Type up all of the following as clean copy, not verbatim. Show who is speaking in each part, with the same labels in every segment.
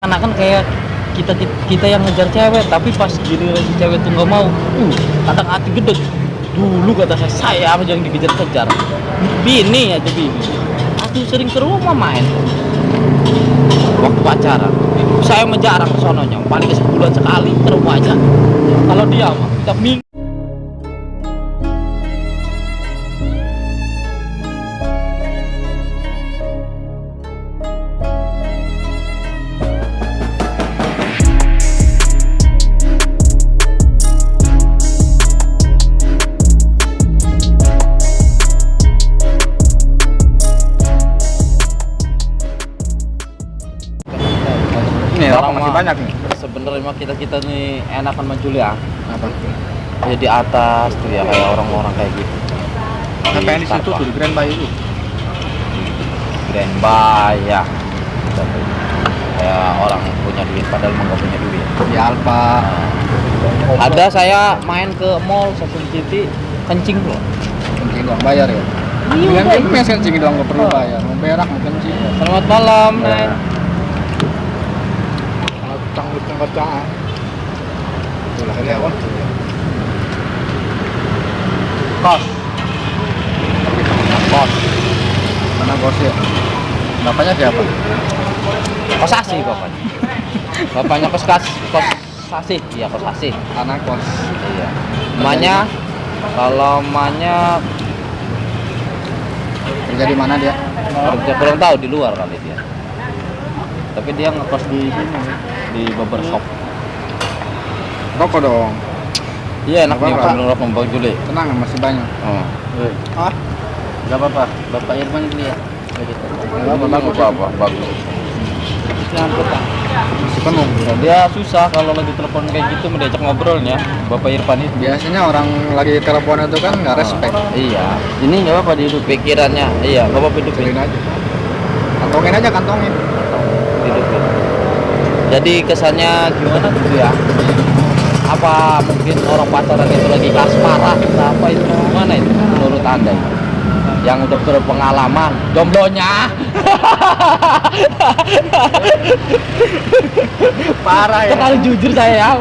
Speaker 1: Karena kan kayak kita yang ngejar cewek, tapi pas giliran si cewek tuh nggak mau, kadang hati gede. Dulu kata saya apa yang dikejar-kejar, bini aja bini. Aku sering ke rumah main waktu pacaran. Saya mah jarang ke sononya, paling ke sebulan sekali ke rumah aja. Kalau dia mah tiap minggu.
Speaker 2: Ini
Speaker 1: Sekarang
Speaker 2: masih
Speaker 1: mah
Speaker 2: banyak nih.
Speaker 1: Sebenarnya mah kita nih enakan mah Julia.
Speaker 2: Apa?
Speaker 1: Ya di atas tuh ya kayak orang-orang kayak gitu.
Speaker 2: Apa yang di situ
Speaker 1: Starbucks.
Speaker 2: tuh di Grand Bay itu?
Speaker 1: Grand Bay ya. Kayak orang punya duit padahal emang nggak punya duit.
Speaker 2: Di Alfa.
Speaker 1: Ada saya main ke mall Seven City kencing loh.
Speaker 2: Kencing doang bayar ya?
Speaker 1: Iya,
Speaker 2: Dengan
Speaker 1: Bay.
Speaker 2: game mes kencing doang nggak perlu bayar. Mau berak mau kencing.
Speaker 1: Selamat malam, Neng.
Speaker 2: Kalau kecang-kecang. Itulah karyawan.
Speaker 1: Kos. Kos.
Speaker 2: Mana bos ya? Bapaknya siapa?
Speaker 1: Kosasi bapaknya. Bapaknya kosasi. Iya, kosasi.
Speaker 2: Anak kos.
Speaker 1: Iya. Emaknya kalau emaknya
Speaker 2: Kerja di mana dia?
Speaker 1: kerja kurang tahu di luar kali dia. Tapi dia ngekos di sini di barbershop.
Speaker 2: Rokok dong.
Speaker 1: Iya, enak nih
Speaker 2: Apa-apa?
Speaker 1: sambil ngerokok Bang Juli.
Speaker 2: Tenang masih banyak.
Speaker 1: Oh.
Speaker 2: Ah,
Speaker 1: Enggak apa-apa. Bapak Irfan dulu ya. Apa-apa, bagus.
Speaker 2: masih penuh.
Speaker 1: Nah, dia susah kalau lagi telepon kayak gitu diajak ngobrolnya Bapak Irfan itu.
Speaker 2: Biasanya orang lagi telepon itu kan nggak respect.
Speaker 1: Iya. Ini nggak apa-apa dihidup pikirannya. Iya, nggak apa-apa hidupin.
Speaker 2: Kecilin aja. Kantongin aja kantongin.
Speaker 1: Hidupin. Jadi kesannya gimana gitu ya? Apa mungkin orang pacaran itu lagi kasmaran atau apa itu gimana itu menurut Anda itu? Yang udah berpengalaman jomblonya.
Speaker 2: Parah ya.
Speaker 1: Terlalu jujur saya.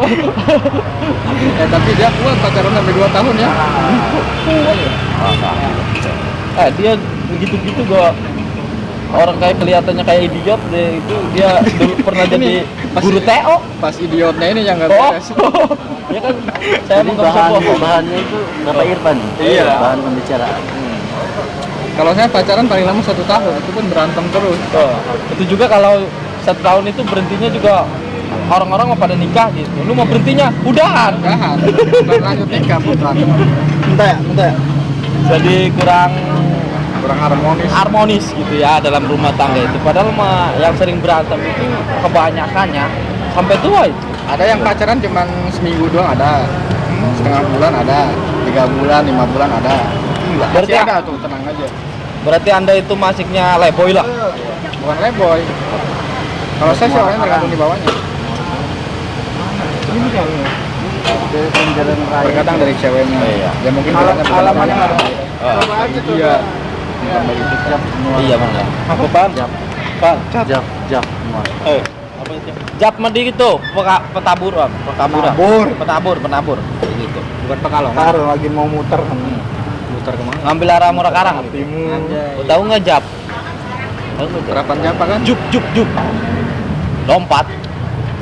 Speaker 2: Tapi dia kuat pacaran sampai 2 tahun ya.
Speaker 1: Dia begitu-gitu gua orang kayak kelihatannya kayak idiot deh itu dia dulu pernah jadi guru TO.
Speaker 2: Pas idiotnya ini yang nggak
Speaker 1: Oh,
Speaker 2: beres.
Speaker 1: ya kan saya mau nggak bisa bohong.
Speaker 3: Bahannya itu Bapak Irfan.
Speaker 2: Iya.
Speaker 3: Bahan pembicaraan.
Speaker 2: Kalau saya pacaran paling lama 1 tahun, itu pun berantem terus.
Speaker 1: Oh, itu juga kalau 1 tahun itu berhentinya juga orang-orang mau pada nikah gitu. Lu mau berhentinya udahan.
Speaker 2: Udahan, bukan lanjut nikah bukan.
Speaker 1: Entah ya. Jadi kurang
Speaker 2: Kurang
Speaker 1: harmonis gitu ya dalam rumah tangga itu. Padahal mah yang sering berantem itu kebanyakannya sampai tua itu.
Speaker 2: Ada yang pacaran cuman seminggu doang ada, setengah bulan ada, 3 bulan, 5 bulan ada.
Speaker 1: Berarti
Speaker 2: Masih ada tuh, tenang aja.
Speaker 1: Berarti Anda itu masiknya leboy lah.
Speaker 2: Bukan leboy. Kalau saya sih orangnya tergantung di bawahnya. Terkadang dari ceweknya.
Speaker 1: Iya.
Speaker 2: Ya mungkin bilangnya
Speaker 3: Alamannya ada.
Speaker 2: Iya.
Speaker 1: Iya benar.
Speaker 2: Apa pan?
Speaker 1: Pak,
Speaker 3: Jap semua.
Speaker 1: Jap medi gitu, petaburan. Penabur gitu.
Speaker 2: Bukan Pekalongan.
Speaker 3: Ntar lagi mau muter kan.
Speaker 2: Muter kemana?
Speaker 1: Ngambil arah Murakarang.
Speaker 3: Timur.
Speaker 1: Tahu nggak Jap? Tahu nggak Jap?
Speaker 2: Terapannya apa kan?
Speaker 1: Juk. Lompat,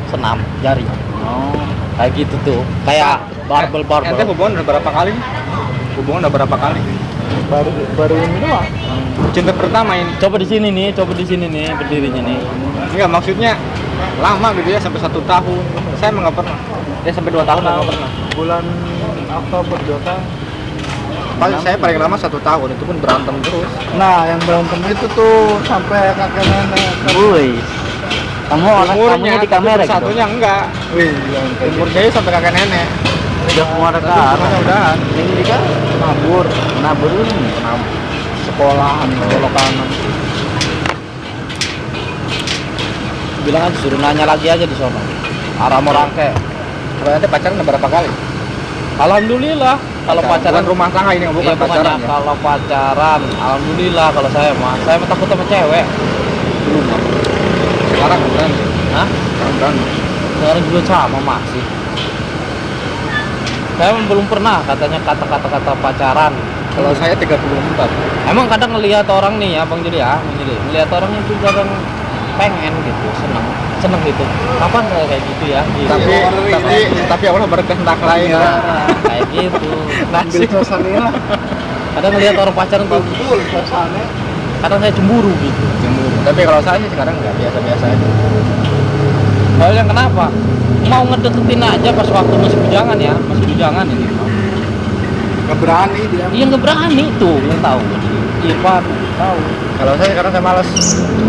Speaker 1: senam, jari.
Speaker 3: Oh.
Speaker 1: Kayak gitu tuh. Kayak barbel.
Speaker 2: Ente hubungan udah berapa kali? Hubungan udah berapa kali?
Speaker 3: Baru ini doang.
Speaker 2: Cinta pertama ini.
Speaker 1: Coba di sini nih berdirinya nih.
Speaker 2: Enggak, maksudnya lama gitu ya, sampai 1 tahun. Saya emang nggak pernah. Dia sampai 2 tahun nggak pernah.
Speaker 3: Bulan Oktober Jota.
Speaker 2: Paling saya paling lama 1 tahun, itu pun berantem terus.
Speaker 3: Nah, yang berantem itu tuh sampai kakek nenek. Woi. Kamunya di kamera gitu.
Speaker 2: Satunya enggak.
Speaker 3: Wih,
Speaker 2: Umur saya sampai kakek nenek.
Speaker 3: udah muara ke
Speaker 2: Tapi
Speaker 3: arah.
Speaker 2: semuanya udahan.
Speaker 3: Ini di kan nabur ini.
Speaker 2: Sekolahan, belok kanan.
Speaker 1: Bilang aja suruh nanya lagi aja di sono. Arah Morangke.
Speaker 2: Kalau ente pacaran udah berapa kali?
Speaker 1: Alhamdulillah kalau pacaran
Speaker 2: bukan rumah tangga ini, bukan
Speaker 1: iya,
Speaker 2: pacaran
Speaker 1: pokoknya
Speaker 2: ya.
Speaker 1: kalau pacaran alhamdulillah kalau saya mah takut sama cewek.
Speaker 2: Belum. Sekarang bukan.
Speaker 1: Hah?
Speaker 2: berani.
Speaker 1: Sekarang juga sama masih. Saya belum pernah katanya kata pacaran.
Speaker 2: Kalau saya 34.
Speaker 1: Emang kadang ngelihat orang nih ya Bang Juli ya, Bang Juli. Ngelihat orang itu kadang pengen gitu, seneng gitu. Kapan saya kayak gitu ya? Gitu.
Speaker 2: Tapi Allah berkehendak lain.
Speaker 1: Nah, kayak gitu.
Speaker 3: Ambil suasana.
Speaker 1: Kadang ngelihat orang pacaran tuh,
Speaker 3: Betul suasana.
Speaker 1: kadang saya cemburu gitu.
Speaker 2: Cemburu. Tapi kalau saya sih sekarang nggak, biasa-biasa aja.
Speaker 1: Soalnya kenapa? Mau ngedeketin aja pas waktu masih bujangan ya, masih bujangan ini.
Speaker 3: Nggak berani dia.
Speaker 1: Iya nggak berani tuh, yang tahu. Irfan tahu.
Speaker 2: Kalau saya sekarang saya malas.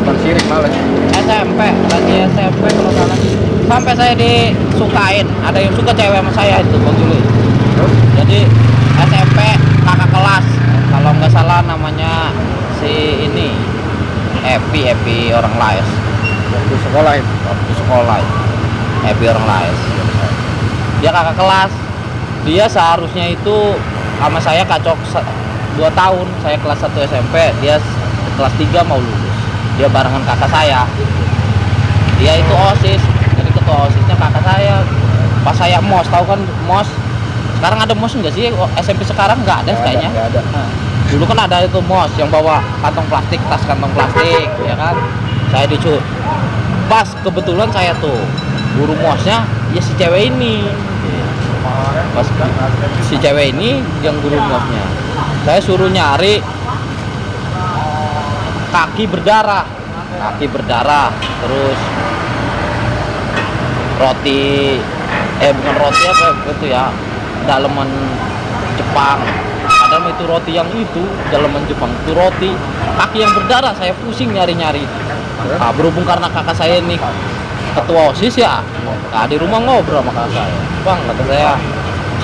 Speaker 2: Bukan sirik, malas.
Speaker 1: SMP, lagi SMP kalau salah. Sampai saya disukain, ada yang suka cewek sama saya itu Bang Juli.
Speaker 2: Terus
Speaker 1: Jadi SMP kakak kelas, kalau nggak salah namanya si ini Epi orang Laes.
Speaker 2: waktu sekolah itu.
Speaker 1: Waktu sekolah Epi orang Laes. Dia kakak kelas. Dia seharusnya itu sama saya kacok 2 tahun. Saya kelas 1 SMP, dia kelas 3 mau lulus. Dia barengan kakak saya. Dia itu OSIS. Jadi ketua OSISnya kakak saya. Pas saya MOS, tahu kan MOS? Sekarang ada MOS enggak sih? SMP sekarang nggak ada kayaknya.
Speaker 2: Nggak ada.
Speaker 1: Nah, dulu kan ada itu MOS yang bawa kantong plastik, tas kantong plastik, ya kan? Saya dicut. Pas kebetulan saya tuh guru MOS-nya ya si cewek ini. Pas si cewek ini yang guru MOS-nya. Saya suruh nyari kaki berdarah, terus roti, bukan roti apa itu ya, daleman Jepang. Padahal itu roti yang itu daleman Jepang, itu roti kaki yang berdarah. Saya pusing nyari-nyari. Nah, berhubung karena kakak saya ini ketua OSIS ya, nah, di rumah ngobrol sama kakak saya. Bang, kata saya,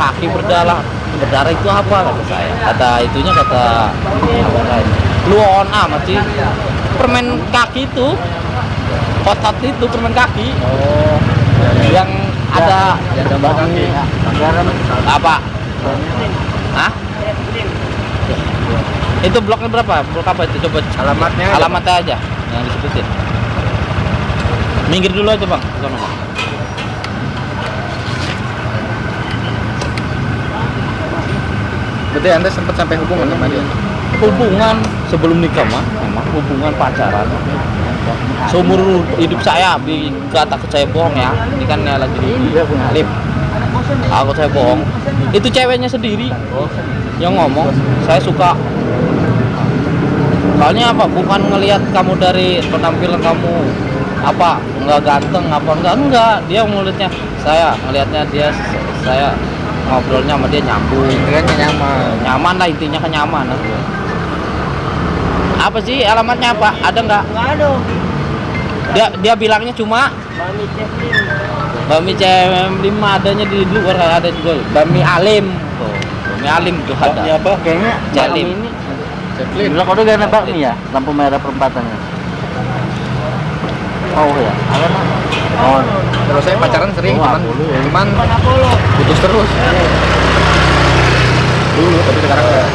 Speaker 1: kaki berdarah itu apa, kata saya. Kata itunya, kata apa saya, lu on amat sih, permen kaki itu, otot itu permen kaki.
Speaker 2: Oh.
Speaker 1: Yang ada
Speaker 2: Yang gambar kaki.
Speaker 1: apa? Hah? Itu bloknya berapa? Blok apa itu? Coba
Speaker 2: Alamatnya aja,
Speaker 1: alamatnya aja yang disebutin. Minggir dulu aja Bang, ke sana, Bang.
Speaker 2: Berarti Anda sempat sampai hubungan sama dia?
Speaker 1: Hubungan sebelum nikah mah, memang hubungan pacaran. Seumur hidup saya, kata saya bohong ya. Ini kan ya lagi di lip. Aku saya bohong. Itu ceweknya sendiri yang ngomong, saya suka. Soalnya apa? Bukan ngelihat kamu dari penampilan kamu apa nggak ganteng apa enggak. Dia mulutnya, saya ngelihatnya dia, saya ngobrolnya sama dia nyambung.
Speaker 2: Intinya
Speaker 1: Nyaman lah, intinya kenyamanan. Apa sih alamatnya apa? Ada nggak?
Speaker 4: Nggak ada.
Speaker 1: Dia bilangnya cuma Bami CM5 adanya di luar, ada juga Bami Alim tuh. Bami Alim tuh ada.
Speaker 3: Ya apa? Kayaknya
Speaker 1: Jalim.
Speaker 3: ini.
Speaker 2: Zeppelin.
Speaker 3: Bilang kau udah nembak nih ya, lampu merah perempatannya. Oh ya, ada nak. Oh,
Speaker 2: Kalau saya pacaran sering,
Speaker 3: Oh,
Speaker 2: cuman putus terus. Dulu, tapi sekarang enggak.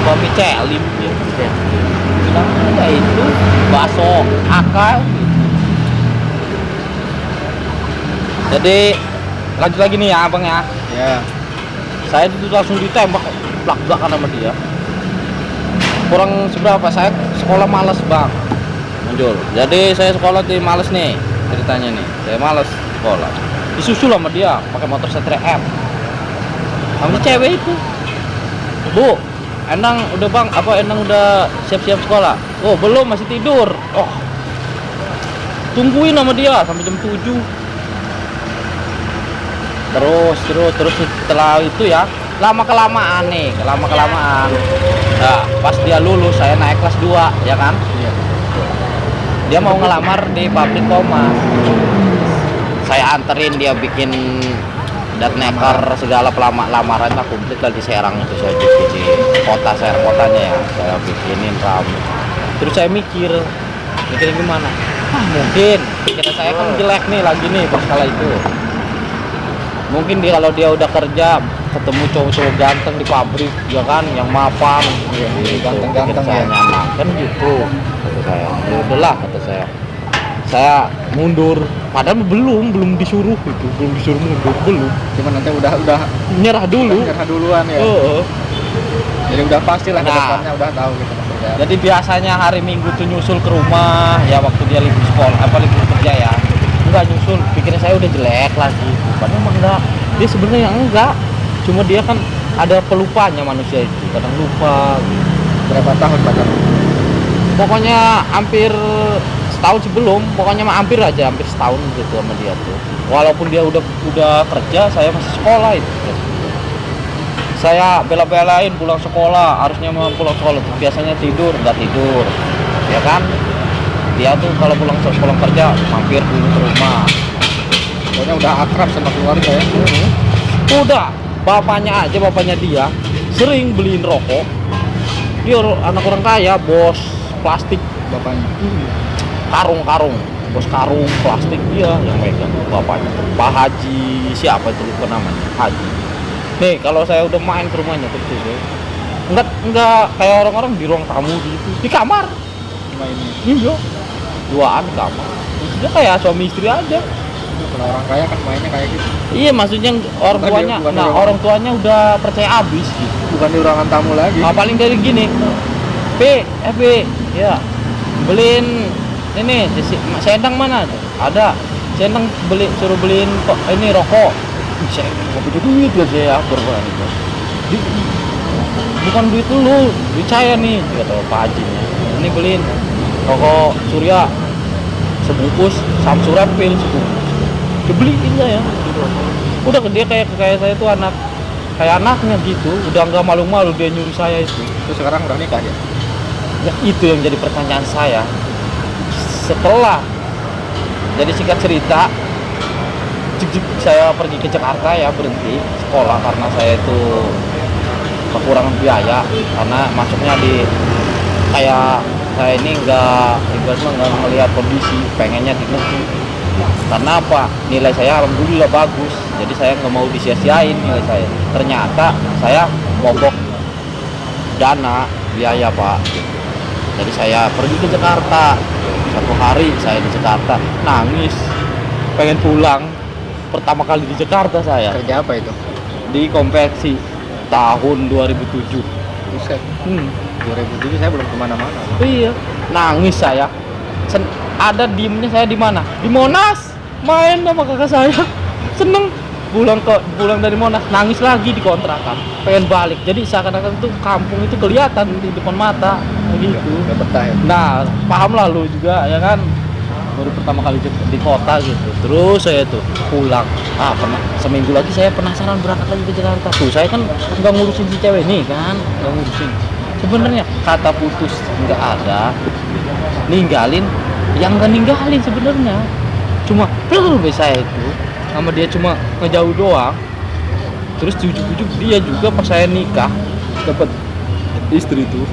Speaker 1: Bami Celim ya. Bilang ada itu bakso akal. Jadi lanjut lagi nih ya Abang ya.
Speaker 2: Ya.
Speaker 1: Saya itu langsung ditembak belak-belakan sama dia. Kurang seberapa, saya sekolah males Bang muncul. Jadi saya sekolah di males nih ceritanya nih. Saya males sekolah. Disusul sama dia pakai motor Satria M. Sama cewek itu. Bu, Endang udah Bang, apa Endang udah siap-siap sekolah? Oh, belum, masih tidur. Oh. Tungguin sama dia sampai jam 7. Terus setelah itu ya lama kelamaan. Nah, pas dia lulus saya naik kelas 2 ya kan. Dia mau ngelamar di pabrik Thomas. Saya anterin dia bikin datneker segala lamaran lah komplit lah di Serang itu. Saya bikin di kota Serang, kotanya ya saya bikinin rame. Terus saya mikir gimana, mungkin pikiran saya kan jelek nih lagi nih pas kala itu. Mungkin kalau dia udah kerja ketemu cowok-cowok ganteng di pabrik ya kan, yang mapan,
Speaker 2: Ganteng-ganteng
Speaker 1: saya
Speaker 2: ya.
Speaker 1: nyaman kan gitu kata saya. Ya udahlah kata saya. saya mundur, padahal belum disuruh itu, belum disuruh mundur, belum.
Speaker 2: Cuman nanti udah
Speaker 1: Nyerah dulu.
Speaker 2: nyerah duluan ya. Jadi udah pasti lah ke
Speaker 1: Nah.
Speaker 2: depannya udah tahu gitu maksudnya.
Speaker 1: Jadi biasanya hari Minggu tuh nyusul ke rumah ya waktu dia libur sekolah, libur kerja ya. Enggak nyusul, pikirnya saya udah jelek lagi. Padahal emang enggak. Dia sebenarnya enggak. Cuma dia kan ada pelupanya manusia itu, kadang lupa.
Speaker 2: Berapa tahun pacaran?
Speaker 1: Pokoknya hampir setahun sebelum, pokoknya hampir setahun gitu sama dia tuh. Walaupun dia udah kerja, saya masih sekolah itu. Saya bela-belain pulang sekolah, harusnya mau pulang sekolah, biasanya nggak tidur, ya kan? Dia tuh kalau pulang kerja mampir dulu ke rumah.
Speaker 2: Pokoknya udah akrab sama keluarga ya.
Speaker 1: Udah, bapaknya dia sering beliin rokok. Dia anak orang kaya, bos plastik,
Speaker 2: Bapaknya.
Speaker 1: karung, bos karung plastik dia yang megang bapaknya. Pak Haji siapa itu lupa namanya, Haji. Nih kalau saya udah main ke rumahnya terus ya, enggak kayak orang-orang di ruang tamu gitu, di kamar
Speaker 2: Mainnya.
Speaker 1: iya, duaan di kamar. Dia kayak suami istri aja.
Speaker 2: Kalau orang kaya kan mainnya kayak gitu.
Speaker 1: Iya, maksudnya orang tuanya, orang tuanya udah percaya abis gitu.
Speaker 2: Bukan di ruangan tamu lagi.
Speaker 1: Paling dari gini, FB, ya beliin ini sendang mana? Ada sendang suruh beliin ini rokok. Saya nggak punya duit ya saya atur itu. Bukan duit dulu, duit saya nih, kata Pak Haji. Ini beliin rokok Surya sebungkus, Samsung Repil sebungkus. Dibeliin saya. Udah dia kayak saya tuh kayak anaknya gitu. Udah nggak malu-malu dia nyuruh saya itu.
Speaker 2: Terus sekarang udah nikah ya?
Speaker 1: Ya itu yang jadi pertanyaan saya. Setelah jadi singkat cerita, saya pergi ke Jakarta ya, berhenti sekolah karena saya itu kekurangan biaya, karena masuknya di kayak saya ini nggak melihat kondisi, pengennya di negeri. Karena apa? Nilai saya alhamdulillah bagus, jadi saya nggak mau disia-siain nilai saya. Ternyata saya mogok dana biaya Pak. Jadi saya pergi ke Jakarta, 1 hari saya di Jakarta, nangis, pengen pulang. Pertama kali di Jakarta saya.
Speaker 2: Kerja apa itu?
Speaker 1: Di konveksi tahun 2007.
Speaker 2: Buset. 2007 saya belum kemana-mana.
Speaker 1: Iya, nangis saya. Ada diemnya saya di mana? Di Monas. Main sama kakak saya. Seneng. Pulang dari Monas, nangis lagi di kontrakan. Pengen balik. Jadi seakan-akan tuh kampung itu kelihatan di depan mata gitu.
Speaker 2: Gak betah ya?
Speaker 1: Nah, paham lah lu juga ya kan. Baru pertama kali di kota gitu. Terus saya tuh pulang. Seminggu lagi saya penasaran berangkat lagi ke Jakarta. Tuh saya kan nggak ngurusin si cewek nih kan, nggak ngurusin. Sebenarnya kata putus nggak ada. Ninggalin yang nggak ninggalin sebenarnya. Cuma saya itu sama dia cuma ngejauh doang. Terus ujuk-ujuk dia juga pas saya nikah dapat istri tuh.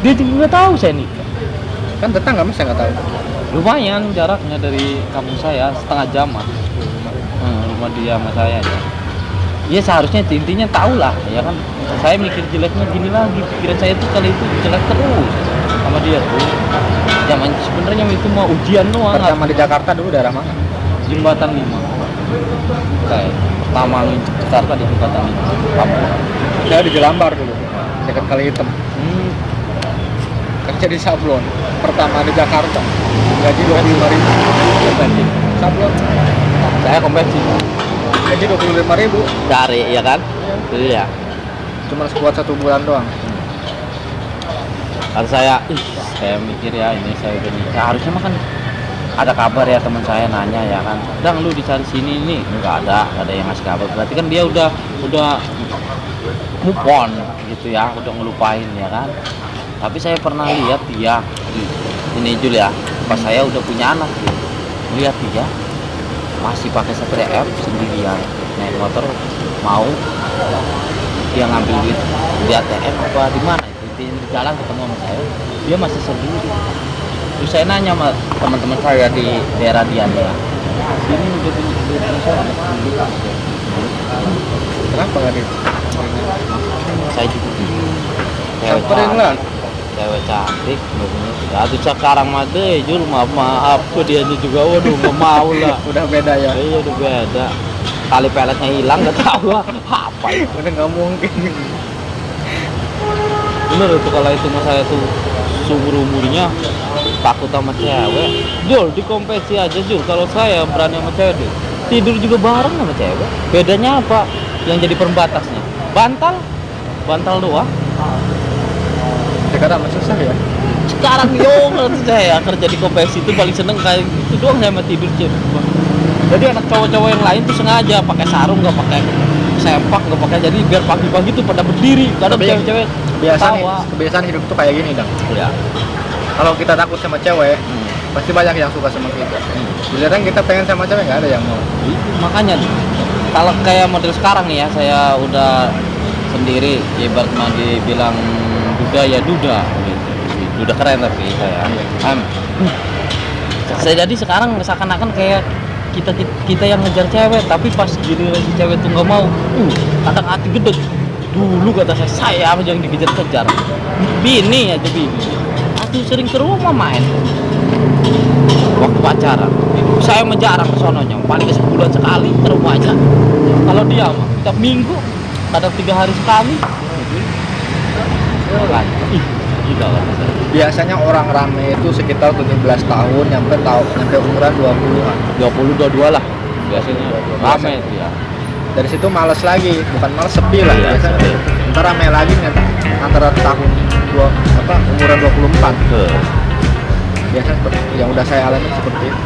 Speaker 1: Dia juga nggak tahu saya nikah.
Speaker 2: Kan tetangga mas saya nggak tahu.
Speaker 1: Lumayan jaraknya dari kampung saya, setengah jam rumah dia sama saya ya. Iya seharusnya intinya tahu lah ya kan. Saya mikir jeleknya gini lagi, pikiran saya tuh kali itu jelek terus sama dia tuh. Zaman sebenarnya itu mau ujian doang.
Speaker 2: Pertama di Jakarta dulu daerah mana?
Speaker 1: Jembatan 5. Kayak pertama lu di Jakarta di Jembatan 5. Papua.
Speaker 2: Saya di Jelambar dulu, dekat Kali Hitam. Kerja di sablon. Pertama di Jakarta, gaji 25.000. Sablon.
Speaker 1: Saya konversi.
Speaker 2: Gaji 25.000.
Speaker 1: Cari ya kan? Iya.
Speaker 2: Cuma buat 1 bulan doang.
Speaker 1: Kalau saya mikir ya ini saya udah nikah, harusnya mah kan ada kabar ya teman saya nanya ya kan, Dang lu dicari sini nih, nggak ada yang ngasih kabar, berarti kan dia udah move on gitu ya, udah ngelupain ya kan. Tapi saya pernah lihat dia ini Jul ya, pas saya udah punya anak gitu, lihat dia masih pakai Satria F sendirian naik motor, mau dia ngambil duit di ATM apa di mana itu di jalan ketemu sama saya, dia masih sendiri. Terus saya nanya sama teman-teman saya di daerah dia nih ya, sini udah punya
Speaker 2: Kenapa nggak di?
Speaker 1: saya juga
Speaker 2: Samperin lah.
Speaker 1: cewek cantik, nggak punya Ya tuh sekarang mah deh, Jul maaf ke dia juga, waduh nggak mau lah.
Speaker 2: Udah beda ya.
Speaker 1: Iya udah beda. Kali peletnya hilang nggak tahu lah. Apa itu?
Speaker 2: Udah nggak mungkin.
Speaker 1: Bener tuh kalau itu mas saya tuh seumur umurnya takut sama cewek. Jul di kompetisi aja Jul. Kalau saya berani sama cewek Jul, tidur juga bareng sama cewek. Bedanya apa? Yang jadi pembatasnya bantal doang.
Speaker 2: Sekarang mah susah ya.
Speaker 1: Sekarang kalau saya kerja di kompetisi itu paling seneng kayak itu doang sama tidur cewek. Jadi anak cowok-cowok yang lain tuh sengaja pakai sarung, nggak pakai sempak, nggak pakai, jadi biar pagi-pagi tuh pada berdiri. Kadang
Speaker 2: Tapi
Speaker 1: cewek-cewek
Speaker 2: kebiasaan hidup tuh kayak gini dong.
Speaker 1: ya.
Speaker 2: Kalau kita takut sama cewek, pasti banyak yang suka sama kita. Giliran kita pengen sama cewek nggak ada yang mau.
Speaker 1: Itu makanya kalau kayak model sekarang nih ya, saya udah sendiri, ibarat mah dibilang duda ya duda gitu. Duda keren tapi saya. Saya jadi sekarang seakan-akan kayak kita yang ngejar cewek, tapi pas giliran si cewek tuh nggak mau, kadang hati gede. Dulu kata saya aja yang dikejar-kejar. Bini aja bini. Aku sering ke rumah main waktu pacaran. Saya mah jarang ke sononya, paling sebulan sekali ke rumah aja. Kalau dia mah tiap minggu, kadang 3 hari sekali. Ih, gila kata saya.
Speaker 2: Biasanya orang rame itu sekitar 17 tahun nyampe umuran 20-an.
Speaker 1: 22 lah biasanya rame itu ya.
Speaker 2: Dari situ males lagi, bukan males, sepi lah
Speaker 1: Iya,
Speaker 2: biasanya.
Speaker 1: sepi.
Speaker 2: Ntar rame lagi antara tahun umuran 24.
Speaker 1: Betul.
Speaker 2: Biasanya seperti yang udah saya alami seperti itu.